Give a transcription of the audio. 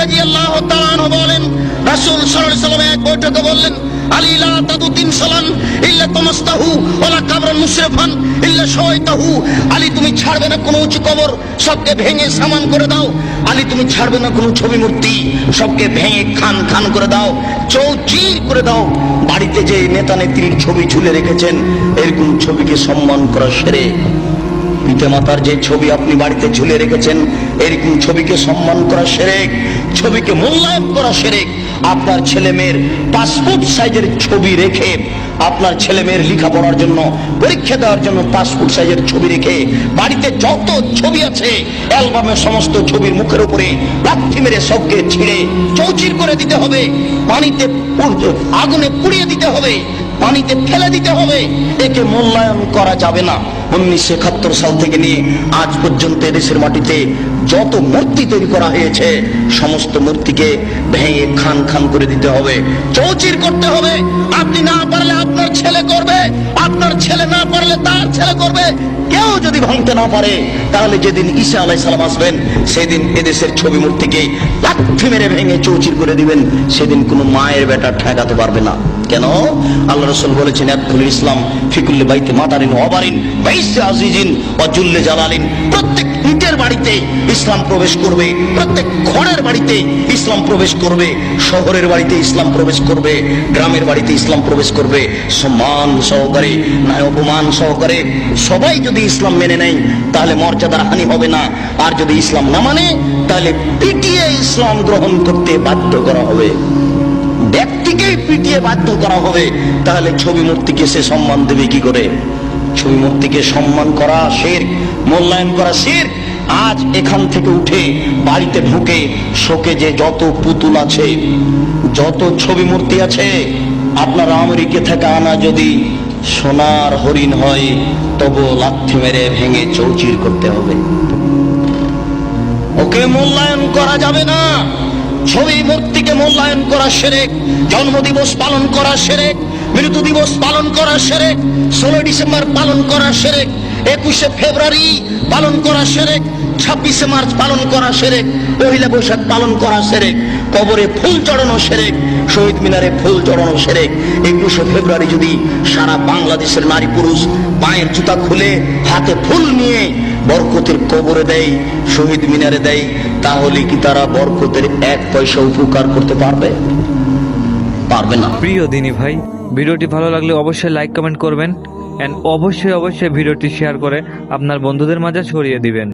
রাদিয়াল্লাহু তাআলা আনহু বলেন, রাসূল সাল্লাল্লাহু আলাইহি ওয়াসাল্লাম এক বৈঠকে বললেন, আলী লা তাদু তিমসালান ইল্লা তামাসতাহু ওয়ালা কাবরান মুশরিফান ইল্লা শাওয়াইতাহু। আলী তুমি ছাড়বে না কোনো উঁচু কবর, সবকে ভেঙে সামান করে দাও। আলী তুমি ছাড়বে না কোনো ছবি মূর্তি, সবকে ভেঙে খান খান করে দাও, চৌচির করে দাও। বাড়িতে যে নেতা নেত্রীর ছবি ঝুলে রেখেছেন, এরকম ছবিকে সম্মান করা শিরক। পিতামাতার যে ছবি আপনি বাড়িতে ঝুলে রেখেছেন, এরকম ছবিকে সম্মান করা শিরক, ছবিকে মূল্যায়ন করা শিরক। আপনার ছেলে মেয়ের পাসপোর্ট সাইজের ছবি রেখে, আপনার ছেলে মেয়ের লেখাপড়ার জন্য, পরীক্ষা দেওয়ার জন্য পাসপোর্ট সাইজের ছবি রেখে, বাড়িতে যত ছবি আছে অ্যালবামের সমস্ত ছবির মুখের উপরে লাথি মেরে সবকে ছিঁড়ে চৌচির করে দিতে হবে, পানিতে আগুনে পুড়িয়ে দিতে হবে, পানিতে ফেলে দিতে হবে। একে মূল্যায়ন করা যাবে না। 1971 সাল থেকে নিয়ে আজ পর্যন্ত দেশের মাটিতে যত মূর্তি তৈরি করা হয়েছে, সমস্ত মূর্তিকে ভেঙে খান খান করে দিতে হবে, চৌচির করতে হবে। আপনি না পারলে আপনার ছেলে করবে, আপনার ছেলে না পারলে তার ছেলে করবে। কেউ যদি ভাঙতে না পারে, তাহলে যেদিন ঈসা আলাইহিস সালাম আসবেন, সেদিন এদেশের ছবি মূর্তিকে লাথি মেরে ভেঙে চৌচির করে দিবেন। সেদিন কোনো মায়ের বেটা ঠেকাতে পারবে না। কেন? আল্লাহ রাসূল বলেছেন, ইয়াদখুল ইসলাম ফি কুল্লি বাইতি মাতারিন ওয়া বারিন বাইসি আজিজিন ওয়া জুল্লি জালালিন। প্রত্যেক ইটের বাড়িতে ইসলাম প্রবেশ করবে, প্রত্যেক ঘরের বাড়িতে ইসলাম প্রবেশ করবে, শহরের বাড়িতে ইসলাম প্রবেশ করবে, গ্রামের বাড়িতে ইসলাম প্রবেশ করবে। সম্মান সহকারে, না অপমান সহকারে সবাই যদি ইসলাম মেনে নেয়, তাহলে মর্যাদার হানি হবে না। আর যদি ইসলাম না মানে, তাহলে পিটিয়ে ইসলাম গ্রহণ করতে বাধ্য করা হবে, ব্যক্তিকেই পিটিয়ে বাধ্য করা হবে। তাহলে ছবি মূর্তিকে সে সম্মান দেবে কি করে? ছবি মূর্তিকে সম্মান করা শিরক, মূল্যায়ন করা শিরক। আজ এখান থেকে উঠে বাড়িতে ঢুকে শোকেজে যত পুতুল আছে, যত ছবি মূর্তি আছে, আপনার আমেরিকা থেকে আনা যদি সোনার হরিণ হয়, তবু লাথি মেরে ভেঙে চৌচির করতে হবে। ওকে মূল্যায়ন করা যাবে না। ছবি মূর্তিকে মূল্যায়ন করা শিরক। জন্মদিবস পালন করা শিরক, মৃত্যু দিবস পালন করা শিরক, 16 ডিসেম্বর পালন করা শিরক, 21শে ফেব্রুয়ারি পালন করা শিরক, 26শে মার্চ পালন করা শিরক, পহেলা বৈশাখ পালন করা শিরক, কবরে ফুল চড়ানো শিরক, শহীদ মিনারে ফুল চড়ানো শিরক। 21শে ফেব্রুয়ারি যদি সারা বাংলাদেশের নারী পুরুষ পায়ের জুতা খুলে হাতে ফুল নিয়ে বরকতের কবরে দেয়, শহীদ মিনারে দেয়, তাহলে কি তারা বরকতের 1 পয়সা উপকার করতে পারবে? পারবে না। প্রিয় দিনী ভাই, ভিডিওটি ভালো লাগলে অবশ্যই লাইক কমেন্ট করবেন, এন্ড অবশ্যই ভিডিওটি শেয়ার করে আপনার বন্ধুদের মাঝে ছড়িয়ে দিবেন।